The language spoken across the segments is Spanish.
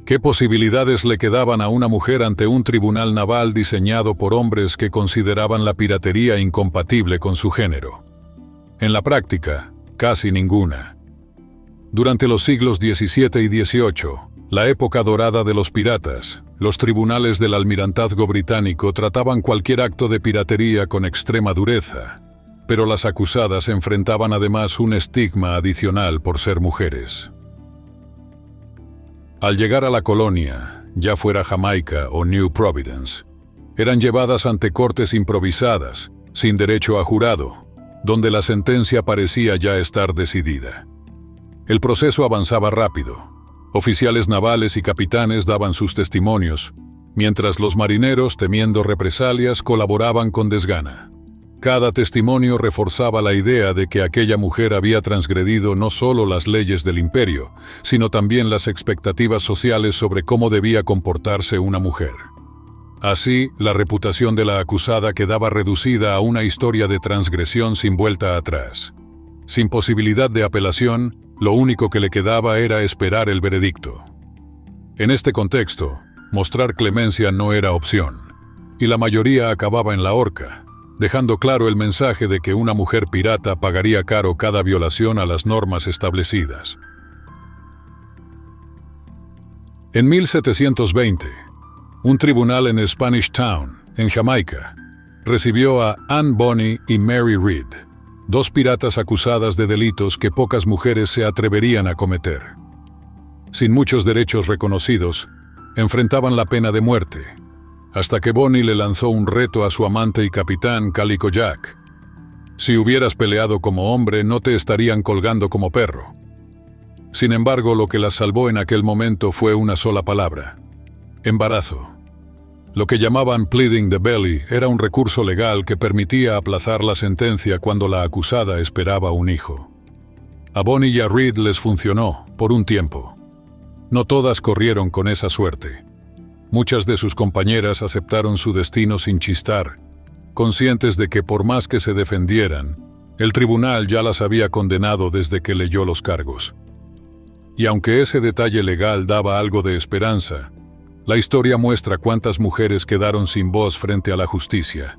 ¿Qué posibilidades le quedaban a una mujer ante un tribunal naval diseñado por hombres que consideraban la piratería incompatible con su género? En la práctica, casi ninguna. Durante los siglos XVII y XVIII, la época dorada de los piratas, los tribunales del almirantazgo británico trataban cualquier acto de piratería con extrema dureza, pero las acusadas enfrentaban además un estigma adicional por ser mujeres. Al llegar a la colonia, ya fuera Jamaica o New Providence, eran llevadas ante cortes improvisadas, sin derecho a jurado, donde la sentencia parecía ya estar decidida. El proceso avanzaba rápido. Oficiales navales y capitanes daban sus testimonios, mientras los marineros, temiendo represalias, colaboraban con desgana. Cada testimonio reforzaba la idea de que aquella mujer había transgredido no solo las leyes del imperio, sino también las expectativas sociales sobre cómo debía comportarse una mujer. Así, la reputación de la acusada quedaba reducida a una historia de transgresión sin vuelta atrás. Sin posibilidad de apelación, lo único que le quedaba era esperar el veredicto. En este contexto, mostrar clemencia no era opción, y la mayoría acababa en la horca, dejando claro el mensaje de que una mujer pirata pagaría caro cada violación a las normas establecidas. En 1720, un tribunal en Spanish Town, en Jamaica, recibió a Anne Bonny y Mary Read, dos piratas acusadas de delitos que pocas mujeres se atreverían a cometer. Sin muchos derechos reconocidos, enfrentaban la pena de muerte, hasta que Bonny le lanzó un reto a su amante y capitán Calico Jack. Si hubieras peleado como hombre, no te estarían colgando como perro. Sin embargo, lo que las salvó en aquel momento fue una sola palabra: embarazo. Lo que llamaban pleading the belly era un recurso legal que permitía aplazar la sentencia cuando la acusada esperaba un hijo. A Bonny y a Read les funcionó, por un tiempo. No todas corrieron con esa suerte. Muchas de sus compañeras aceptaron su destino sin chistar, conscientes de que por más que se defendieran, el tribunal ya las había condenado desde que leyó los cargos. Y aunque ese detalle legal daba algo de esperanza, la historia muestra cuántas mujeres quedaron sin voz frente a la justicia.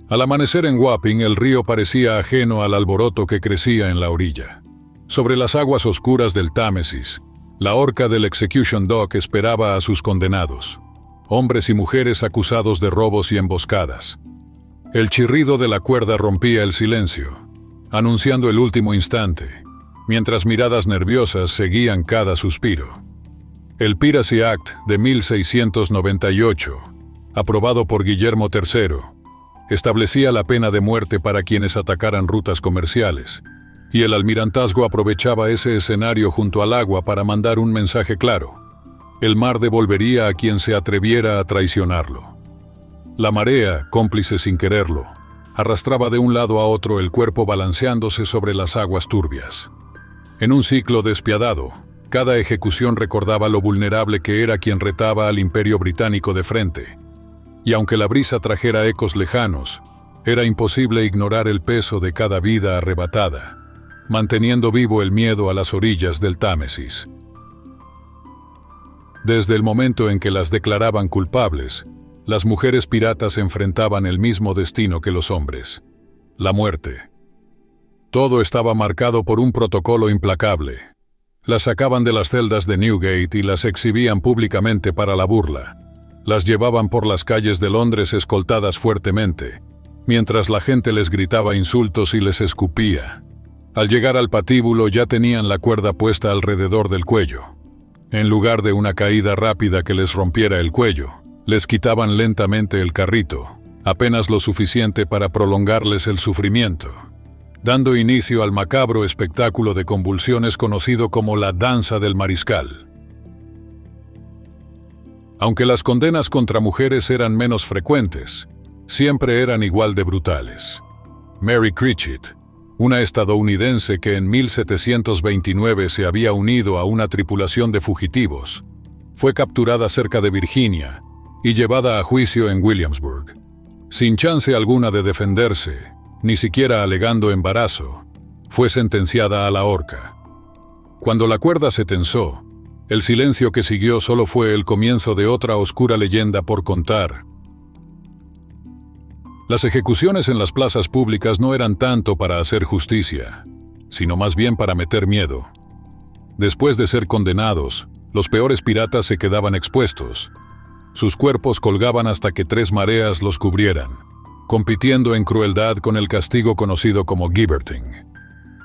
Al amanecer en Wapping, el río parecía ajeno al alboroto que crecía en la orilla. Sobre las aguas oscuras del Támesis, la horca del Execution Dock esperaba a sus condenados, hombres y mujeres acusados de robos y emboscadas. El chirrido de la cuerda rompía el silencio, anunciando el último instante, mientras miradas nerviosas seguían cada suspiro. El Piracy Act de 1698, aprobado por Guillermo III, establecía la pena de muerte para quienes atacaran rutas comerciales, y el almirantazgo aprovechaba ese escenario junto al agua para mandar un mensaje claro: el mar devolvería a quien se atreviera a traicionarlo. La marea, cómplice sin quererlo, arrastraba de un lado a otro el cuerpo balanceándose sobre las aguas turbias. En un ciclo despiadado, cada ejecución recordaba lo vulnerable que era quien retaba al Imperio Británico de frente. Y aunque la brisa trajera ecos lejanos, era imposible ignorar el peso de cada vida arrebatada, manteniendo vivo el miedo a las orillas del Támesis. Desde el momento en que las declaraban culpables, las mujeres piratas enfrentaban el mismo destino que los hombres: la muerte. Todo estaba marcado por un protocolo implacable. Las sacaban de las celdas de Newgate y las exhibían públicamente para la burla. Las llevaban por las calles de Londres escoltadas fuertemente, mientras la gente les gritaba insultos y les escupía. Al llegar al patíbulo ya tenían la cuerda puesta alrededor del cuello. En lugar de una caída rápida que les rompiera el cuello, les quitaban lentamente el carrito, apenas lo suficiente para prolongarles el sufrimiento, dando inicio al macabro espectáculo de convulsiones conocido como la danza del mariscal. Aunque las condenas contra mujeres eran menos frecuentes, siempre eran igual de brutales. Mary Critchett, una estadounidense que en 1729 se había unido a una tripulación de fugitivos, fue capturada cerca de Virginia y llevada a juicio en Williamsburg. Sin chance alguna de defenderse, ni siquiera alegando embarazo, fue sentenciada a la horca. Cuando la cuerda se tensó, El silencio que siguió solo fue el comienzo de otra oscura leyenda por contar. Las ejecuciones en las plazas públicas no eran tanto para hacer justicia, sino más bien para meter miedo. Después de ser condenados, los peores piratas se quedaban expuestos. Sus cuerpos colgaban hasta que 3 mareas los cubrieran, compitiendo en crueldad con el castigo conocido como guillotín.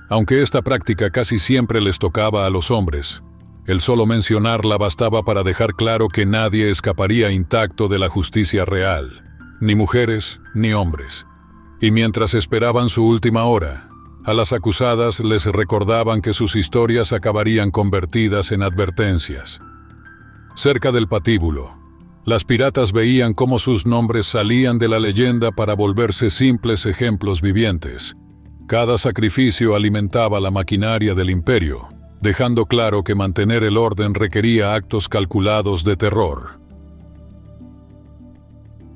Aunque esta práctica casi siempre les tocaba a los hombres, el solo mencionarla bastaba para dejar claro que nadie escaparía intacto de la justicia real, ni mujeres ni hombres. Y mientras esperaban su última hora, a las acusadas les recordaban que sus historias acabarían convertidas en advertencias. Cerca del patíbulo, las piratas veían cómo sus nombres salían de la leyenda para volverse simples ejemplos vivientes. Cada sacrificio alimentaba la maquinaria del imperio, dejando claro que mantener el orden requería actos calculados de terror.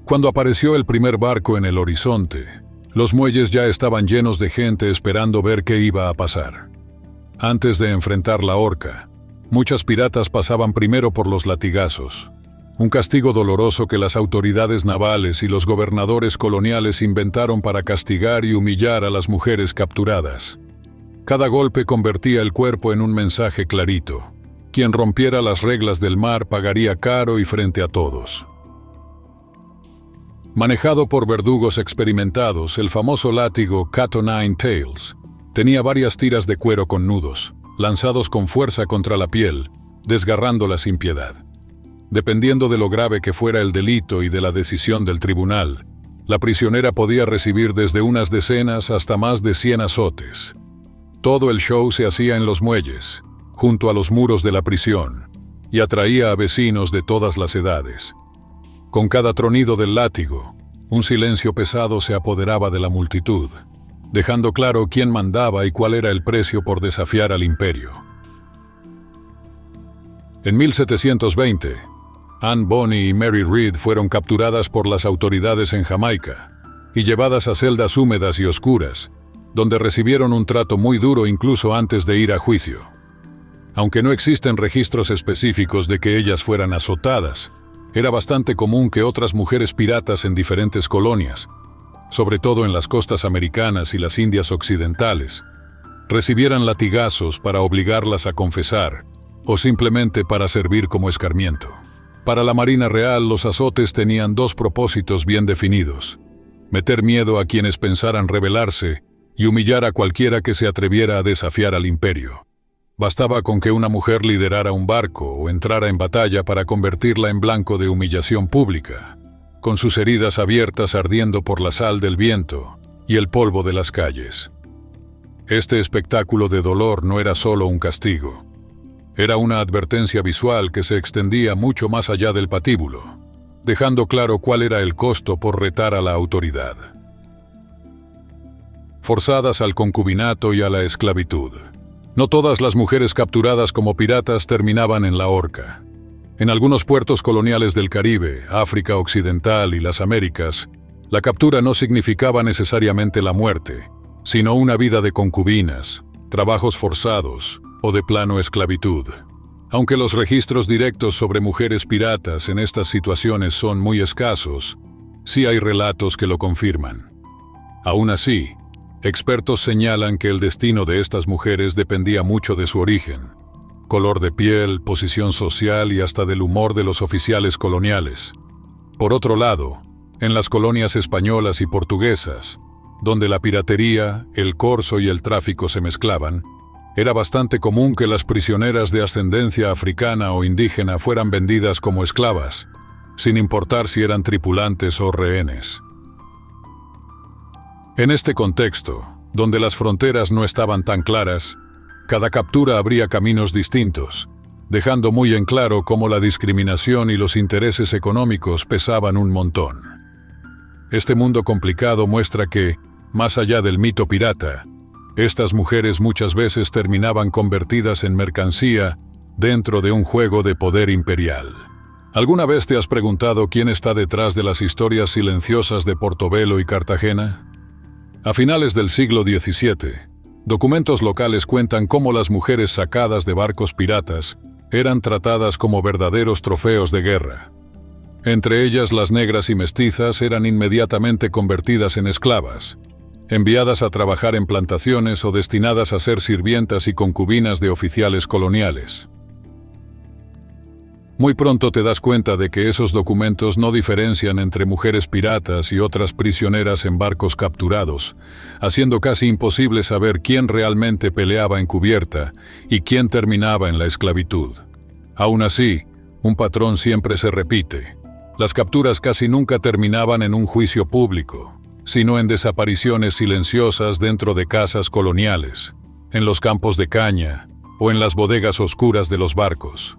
Cuando apareció el primer barco en el horizonte, los muelles ya estaban llenos de gente esperando ver qué iba a pasar. Antes de enfrentar la horca, muchas piratas pasaban primero por los latigazos, un castigo doloroso que las autoridades navales y los gobernadores coloniales inventaron para castigar y humillar a las mujeres capturadas. Cada golpe convertía el cuerpo en un mensaje clarito. Quien rompiera las reglas del mar pagaría caro y frente a todos. Manejado por verdugos experimentados, el famoso látigo Cat o' Nine Tails tenía varias tiras de cuero con nudos, lanzados con fuerza contra la piel, desgarrándola sin piedad. Dependiendo de lo grave que fuera el delito y de la decisión del tribunal, la prisionera podía recibir desde unas decenas hasta más de 100 azotes. Todo el show se hacía en los muelles, junto a los muros de la prisión, y atraía a vecinos de todas las edades. Con cada tronido del látigo, un silencio pesado se apoderaba de la multitud, dejando claro quién mandaba y cuál era el precio por desafiar al imperio. En 1720, Anne Bonny y Mary Read fueron capturadas por las autoridades en Jamaica y llevadas a celdas húmedas y oscuras, donde recibieron un trato muy duro incluso antes de ir a juicio. Aunque no existen registros específicos de que ellas fueran azotadas, era bastante común que otras mujeres piratas en diferentes colonias, sobre todo en las costas americanas y las Indias occidentales, recibieran latigazos para obligarlas a confesar o simplemente para servir como escarmiento. Para la Marina Real, los azotes tenían 2 propósitos bien definidos: meter miedo a quienes pensaran rebelarse y humillar a cualquiera que se atreviera a desafiar al imperio. Bastaba con que una mujer liderara un barco o entrara en batalla para convertirla en blanco de humillación pública, con sus heridas abiertas ardiendo por la sal del viento y el polvo de las calles. Este espectáculo de dolor no era solo un castigo. Era una advertencia visual que se extendía mucho más allá del patíbulo, dejando claro cuál era el costo por retar a la autoridad. Forzadas al concubinato y a la esclavitud. No todas las mujeres capturadas como piratas terminaban en la horca. En algunos puertos coloniales del Caribe, África Occidental y las Américas, la captura no significaba necesariamente la muerte, sino una vida de concubinas, trabajos forzados o de plano esclavitud. Aunque los registros directos sobre mujeres piratas en estas situaciones son muy escasos, sí hay relatos que lo confirman. Aún así, expertos señalan que el destino de estas mujeres dependía mucho de su origen, color de piel, posición social y hasta del humor de los oficiales coloniales. Por otro lado, en las colonias españolas y portuguesas, donde la piratería, el corso y el tráfico se mezclaban, era bastante común que las prisioneras de ascendencia africana o indígena fueran vendidas como esclavas, sin importar si eran tripulantes o rehenes. En este contexto, donde las fronteras no estaban tan claras, cada captura abría caminos distintos, dejando muy en claro cómo la discriminación y los intereses económicos pesaban un montón. Este mundo complicado muestra que, más allá del mito pirata, estas mujeres muchas veces terminaban convertidas en mercancía dentro de un juego de poder imperial. ¿Alguna vez te has preguntado quién está detrás de las historias silenciosas de Portobelo y Cartagena? A finales del siglo XVII, documentos locales cuentan cómo las mujeres sacadas de barcos piratas eran tratadas como verdaderos trofeos de guerra. Entre ellas, las negras y mestizas eran inmediatamente convertidas en esclavas, enviadas a trabajar en plantaciones o destinadas a ser sirvientas y concubinas de oficiales coloniales. Muy pronto te das cuenta de que esos documentos no diferencian entre mujeres piratas y otras prisioneras en barcos capturados, haciendo casi imposible saber quién realmente peleaba en cubierta y quién terminaba en la esclavitud. Aún así, un patrón siempre se repite. Las capturas casi nunca terminaban en un juicio público, sino en desapariciones silenciosas dentro de casas coloniales, en los campos de caña o en las bodegas oscuras de los barcos.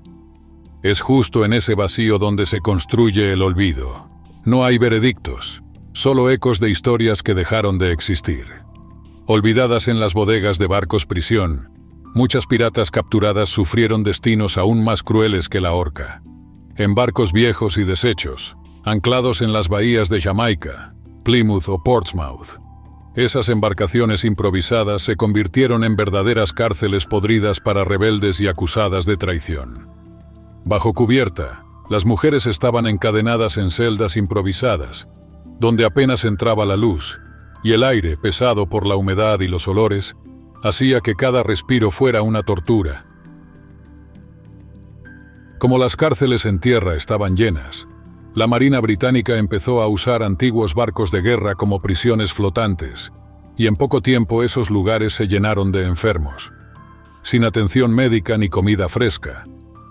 Es justo en ese vacío donde se construye el olvido. No hay veredictos, solo ecos de historias que dejaron de existir. Olvidadas en las bodegas de barcos prisión, muchas piratas capturadas sufrieron destinos aún más crueles que la horca. En barcos viejos y deshechos, anclados en las bahías de Jamaica, Plymouth o Portsmouth. Esas embarcaciones improvisadas se convirtieron en verdaderas cárceles podridas para rebeldes y acusadas de traición. Bajo cubierta, las mujeres estaban encadenadas en celdas improvisadas, donde apenas entraba la luz, y el aire, pesado por la humedad y los olores, hacía que cada respiro fuera una tortura. Como las cárceles en tierra estaban llenas, la Marina Británica empezó a usar antiguos barcos de guerra como prisiones flotantes, y en poco tiempo esos lugares se llenaron de enfermos. Sin atención médica ni comida fresca,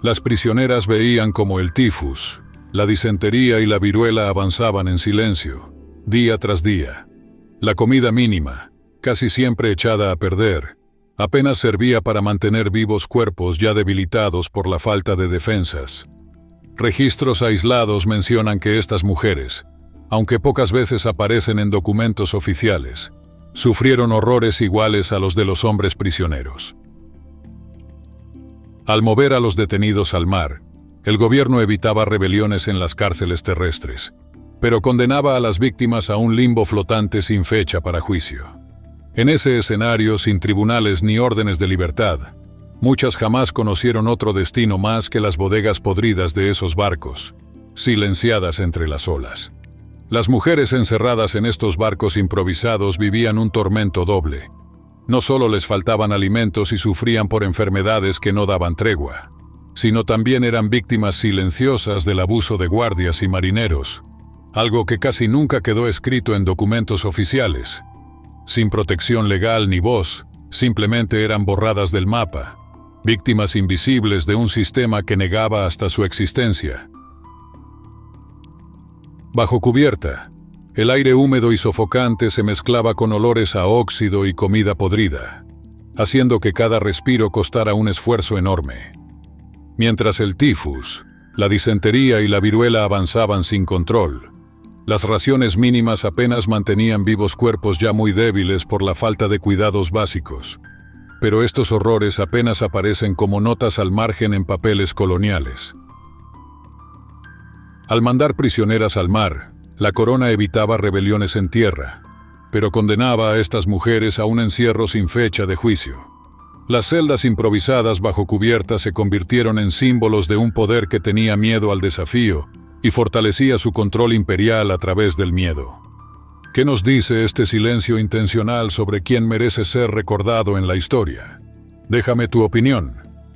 las prisioneras veían como el tifus, la disentería y la viruela avanzaban en silencio, día tras día. La comida mínima, casi siempre echada a perder, apenas servía para mantener vivos cuerpos ya debilitados por la falta de defensas. Registros aislados mencionan que estas mujeres, aunque pocas veces aparecen en documentos oficiales, sufrieron horrores iguales a los de los hombres prisioneros. Al mover a los detenidos al mar, el gobierno evitaba rebeliones en las cárceles terrestres, pero condenaba a las víctimas a un limbo flotante sin fecha para juicio. En ese escenario, sin tribunales ni órdenes de libertad, muchas jamás conocieron otro destino más que las bodegas podridas de esos barcos, silenciadas entre las olas. Las mujeres encerradas en estos barcos improvisados vivían un tormento doble. No solo les faltaban alimentos y sufrían por enfermedades que no daban tregua, sino también eran víctimas silenciosas del abuso de guardias y marineros, algo que casi nunca quedó escrito en documentos oficiales. Sin protección legal ni voz, simplemente eran borradas del mapa, víctimas invisibles de un sistema que negaba hasta su existencia. Bajo cubierta, el aire húmedo y sofocante se mezclaba con olores a óxido y comida podrida, haciendo que cada respiro costara un esfuerzo enorme. Mientras el tifus, la disentería y la viruela avanzaban sin control, las raciones mínimas apenas mantenían vivos cuerpos ya muy débiles por la falta de cuidados básicos. Pero estos horrores apenas aparecen como notas al margen en papeles coloniales. Al mandar prisioneras al mar, la corona evitaba rebeliones en tierra, pero condenaba a estas mujeres a un encierro sin fecha de juicio. Las celdas improvisadas bajo cubierta se convirtieron en símbolos de un poder que tenía miedo al desafío y fortalecía su control imperial a través del miedo. ¿Qué nos dice este silencio intencional sobre quién merece ser recordado en la historia? Déjame tu opinión.